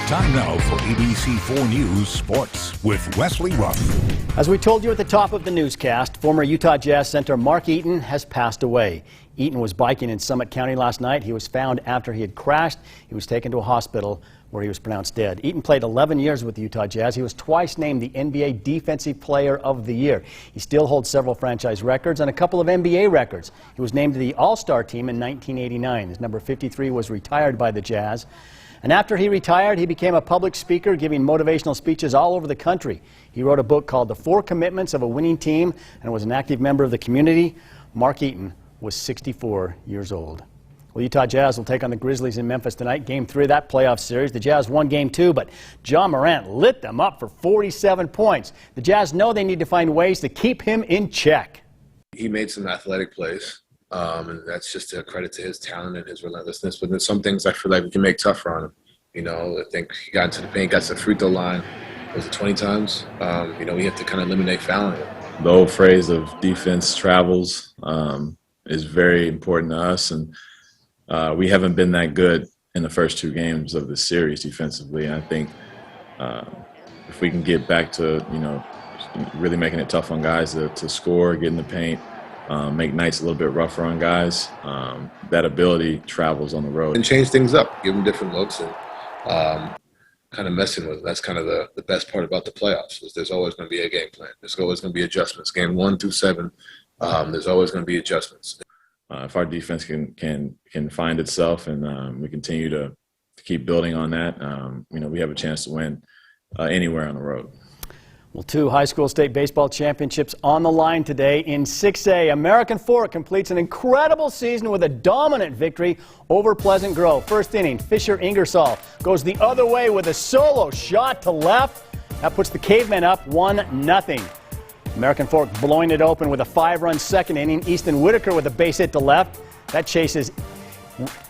Time now for ABC 4 News Sports with Wesley Ruff. As we told you at the top of the newscast, former Utah Jazz center Mark Eaton has passed away. Eaton was biking in Summit County last night. He was found after he had crashed. He was taken to a hospital where he was pronounced dead. Eaton played 11 years with the Utah Jazz. He was twice named the NBA Defensive Player of the Year. He still holds several franchise records and a couple of NBA records. He was named to the All-Star team in 1989. His number 53 was retired by the Jazz. And after he retired, he became a public speaker, giving motivational speeches all over the country. He wrote a book called The 4 Commitments of a Winning Team and was an active member of the community. Mark Eaton was 64 years old. Well, Utah Jazz will take on the Grizzlies in Memphis tonight, Game 3 of that playoff series. The Jazz won Game 2, but Ja Morant lit them up for 47 points. The Jazz know they need to find ways to keep him in check. He made some athletic plays. And that's just a credit to his talent and his relentlessness. But there's some things I feel like we can make tougher on him. You know, I think he got into the paint, got to the free throw line. Was it 20 times? You know, we have to kind of eliminate fouling. The old phrase of defense travels is very important to us. And we haven't been that good in the first 2 games of the series defensively. And I think if we can get back to, you know, really making it tough on guys to score, get in the paint, make nights a little bit rougher on guys, that ability travels on the road. And change things up, give them different looks, and kind of messing with them. That's kind of the best part about the playoffs, is there's always going to be a game plan. There's always going to be adjustments. Game 1 through 7, there's always going to be adjustments. If our defense can find itself and we continue to keep building on that, you know, we have a chance to win anywhere on the road. Well, 2 high school state baseball championships on the line today. In 6A, American Fork completes an incredible season with a dominant victory over Pleasant Grove. First inning, Fisher Ingersoll goes the other way with a solo shot to left. That puts the Cavemen up 1-0. American Fork blowing it open with a 5-run second inning. Easton Whitaker with a base hit to left. That chases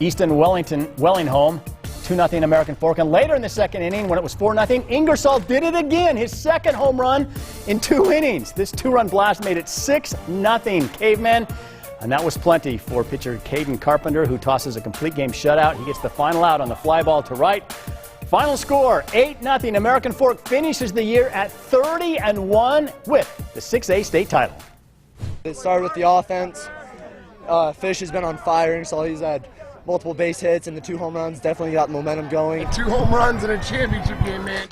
Easton Welling home. 2-0 American Fork. And later in the second inning, when it was 4-0, Ingersoll did it again. His second home run in 2 innings. This 2-run blast made it 6-0 Cavemen. And that was plenty for pitcher Caden Carpenter, who tosses a complete game shutout. He gets the final out on the fly ball to right. Final score, 8-0. American Fork finishes the year at 30-1 with the 6A state title. It started with the offense. Fish has been on fire, so he's had multiple base hits, and the 2 home runs definitely got momentum going. 2 home runs in a championship game, man.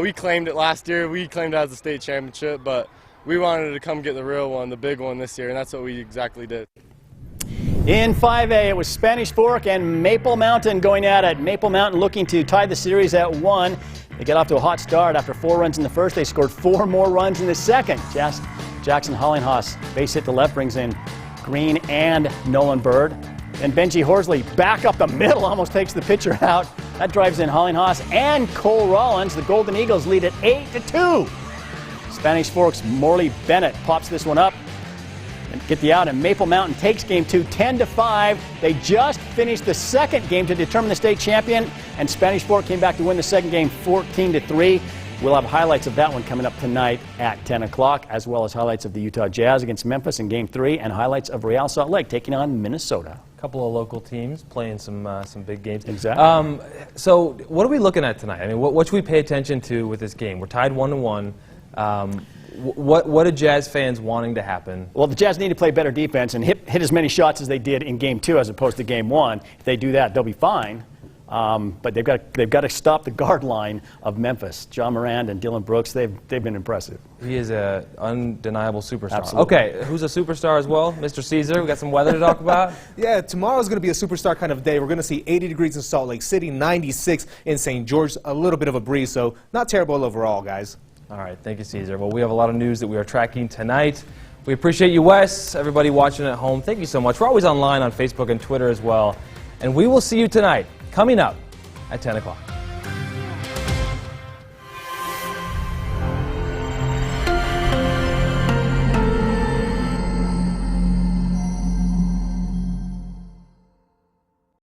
We claimed it last year. We claimed it as a state championship, but we wanted to come get the real one, the big one this year, and that's what we exactly did. In 5A, it was Spanish Fork and Maple Mountain going at it. Maple Mountain looking to tie the series at 1. They get off to a hot start. After 4 runs in the first, they scored 4 more runs in the second. Jackson Hollinghaus base hit to left brings in Green and Nolan Bird. And Benji Horsley back up the middle, almost takes the pitcher out. That drives in Hollinghaus and Cole Rollins. The Golden Eagles lead at 8-2. Spanish Fork's Morley Bennett pops this one up and get the out, and Maple Mountain takes Game 2 10-5. They just finished the second game to determine the state champion, and Spanish Fork came back to win the second game 14-3. We'll have highlights of that one coming up tonight at 10 o'clock, as well as highlights of the Utah Jazz against Memphis in Game 3 and highlights of Real Salt Lake taking on Minnesota. A couple of local teams playing some big games. Exactly. So what are we looking at tonight? I mean, what should we pay attention to with this game? We're tied 1-1. What are Jazz fans wanting to happen? Well, the Jazz need to play better defense and hit as many shots as they did in Game 2 as opposed to Game 1. If they do that, they'll be fine. But they've got to stop the guard line of Memphis. Ja Morant and Dylan Brooks, they've been impressive. He is an undeniable superstar. Absolutely. Okay, who's a superstar as well? Mr. Caesar, we got some weather to talk about? Yeah, tomorrow's going to be a superstar kind of day. We're going to see 80 degrees in Salt Lake City, 96 in St. George, a little bit of a breeze, so not terrible overall, guys. All right, thank you, Caesar. Well, we have a lot of news that we are tracking tonight. We appreciate you, Wes, everybody watching at home. Thank you so much. We're always online on Facebook and Twitter as well. And we will see you tonight, coming up at 10 o'clock.